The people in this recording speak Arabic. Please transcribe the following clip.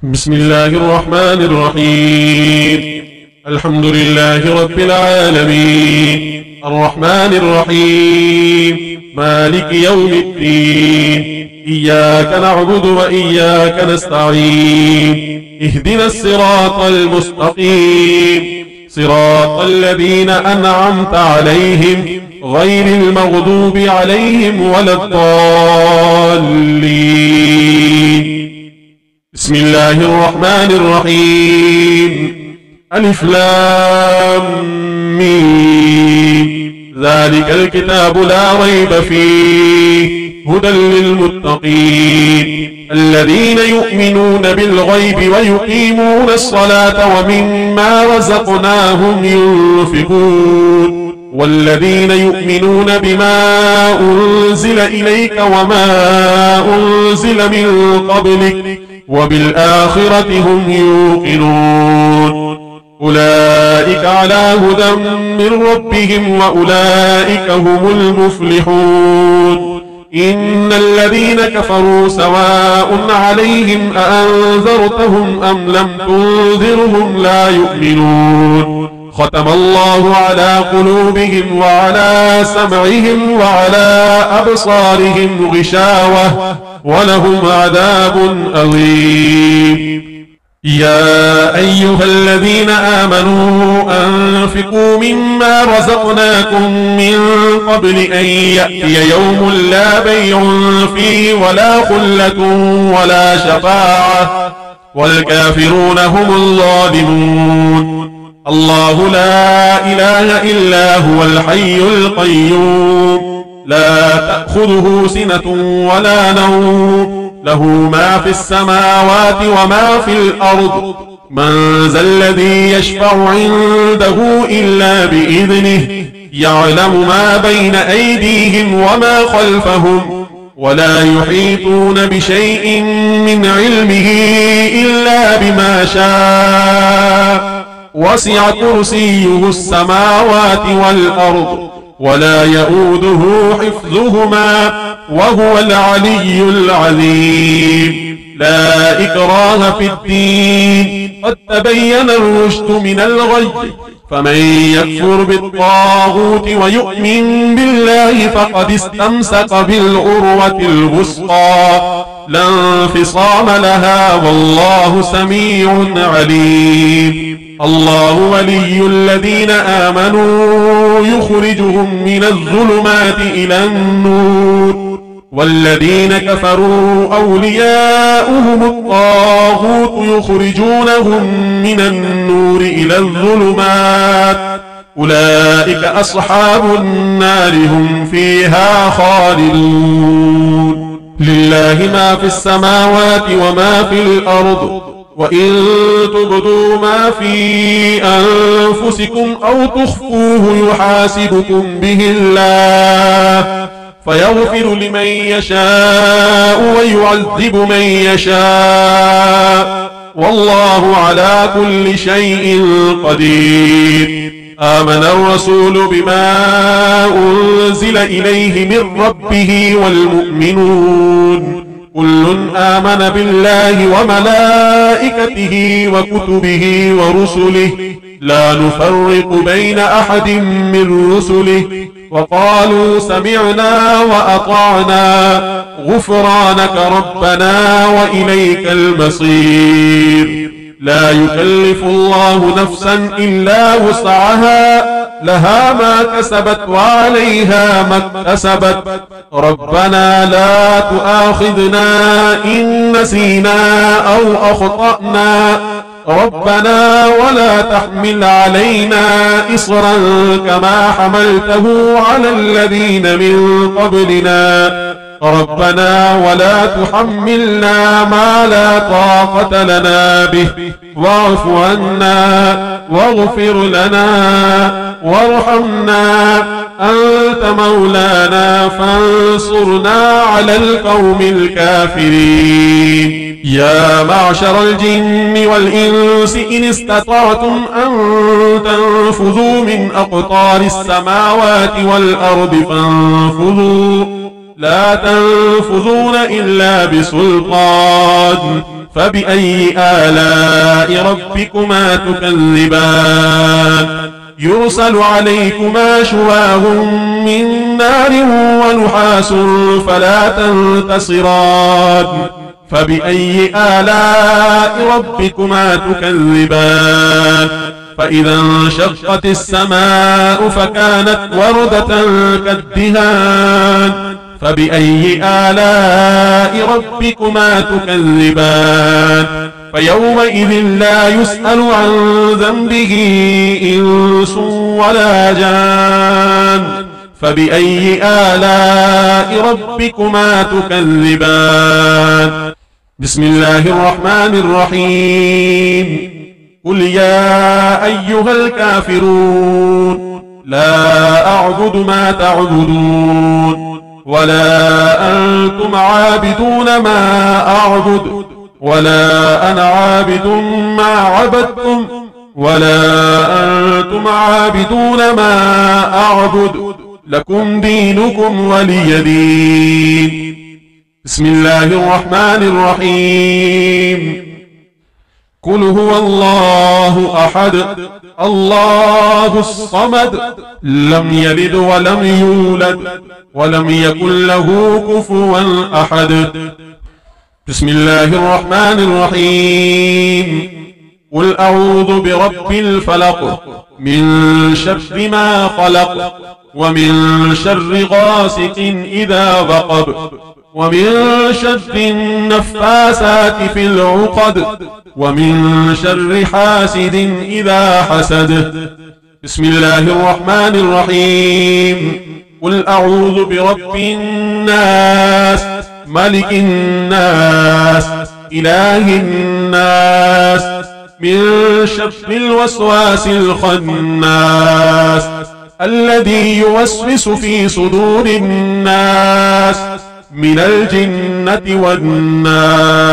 بسم الله الرحمن الرحيم. الحمد لله رب العالمين، الرحمن الرحيم، مالك يوم الدين، إياك نعبد وإياك نستعين، اهدنا الصراط المستقيم، صراط الذين أنعمت عليهم غير المغضوب عليهم ولا الضالين. بسم الله الرحمن الرحيم. ألف لام ميم. ذلك الكتاب لا ريب فيه هدى للمتقين الذين يؤمنون بالغيب ويقيمون الصلاة ومما رزقناهم ينفقون والذين يؤمنون بما أنزل إليك وما أنزل من قبلك وبالآخرة هم يوقنون أولئك على هدى من ربهم وأولئك هم المفلحون. إن الذين كفروا سواء عليهم أأنذرتهم أم لم تنذرهم لا يؤمنون. ختم الله على قلوبهم وعلى سمعهم وعلى أبصارهم غشاوة ولهم عذاب عظيم. يا أيها الذين آمنوا أنفقوا مما رزقناكم من قبل أن يأتي يوم لا بيع فيه ولا خلة ولا شفاعة والكافرون هم الظالمون. الله لا إله إلا هو الحي القيوم لا تأخذه سنة ولا نوم له ما في السماوات وما في الأرض من ذا الذي يشفع عنده إلا بإذنه يعلم ما بين أيديهم وما خلفهم ولا يحيطون بشيء من علمه إلا بما شاء وسع كرسيه السماوات والأرض ولا يؤوده حفظهما وهو العلي العظيم. لا إكراه في الدين قد تبين الرشد من الغي فمن يكفر بالطاغوت ويؤمن بالله فقد استمسك بالعروة الوثقى لا انفصام لها والله سميع عليم. الله ولي الذين آمنوا يخرجهم من الظلمات إلى النور والذين كفروا أولياؤهم الطاغوت يخرجونهم من النور إلى الظلمات أولئك أصحاب النار هم فيها خالدون. لله ما في السماوات وما في الأرض وإن تبدوا ما في أنفسكم أو تخفوه يحاسبكم به الله فيغفر لمن يشاء ويعذب من يشاء والله على كل شيء قدير. آمن الرسول بما أنزل إليه من ربه والمؤمنون كل آمن بالله وملائكته وكتبه ورسله لا نفرق بين أحد من رسله وقالوا سمعنا وأطعنا غفرانك ربنا وإليك المصير. لا يكلف الله نفسا إلا وسعها لها ما كسبت وعليها ما اكتسبت ربنا لا تؤاخذنا إن نسينا أو أخطأنا ربنا ولا تحمل علينا إصرا كما حملته على الذين من قبلنا ربنا ولا تحملنا ما لا طاقة لنا به واعف عنا واغفر لنا وارحمنا أنت مولانا فانصرنا على القوم الكافرين. يا معشر الجن والإنس إن استطعتم أن تنفذوا من أقطار السماوات والأرض فانفذوا لا تنفذون إلا بسلطان فبأي آلاء ربكما تكذبان يرسل عليكما شواظ من نار ونحاس فلا تنتصران فبأي آلاء ربكما تكذبان فإذا انشقت السماء فكانت وردة كالدهان فبأي آلاء ربكما تكذبان فيومئذ لا يسأل عن ذنبه إنس ولا جان فبأي آلاء ربكما تكذبان بسم الله الرحمن الرحيم قل يا أيها الكافرون لا أعبد ما تعبدون ولا أنتم عابدون ما أعبد ولا أنا عابد ما عبدتم ولا أنتم عابدون ما أعبد لكم دينكم ولي دين بسم الله الرحمن الرحيم قل هو الله أحد الله الصمد لم يلد ولم يولد ولم يكن له كفوا أحد بسم الله الرحمن الرحيم قل أعوذ برب الفلق من شر ما خلق ومن شر غاسق إذا وقب ومن شر النفاثات في العقد ومن شر حاسد إذا حسد بسم الله الرحمن الرحيم قل أعوذ برب الناس ملك الناس إله الناس من شر الوسواس الخناس الذي يوسوس في صدور الناس من الجنة والناس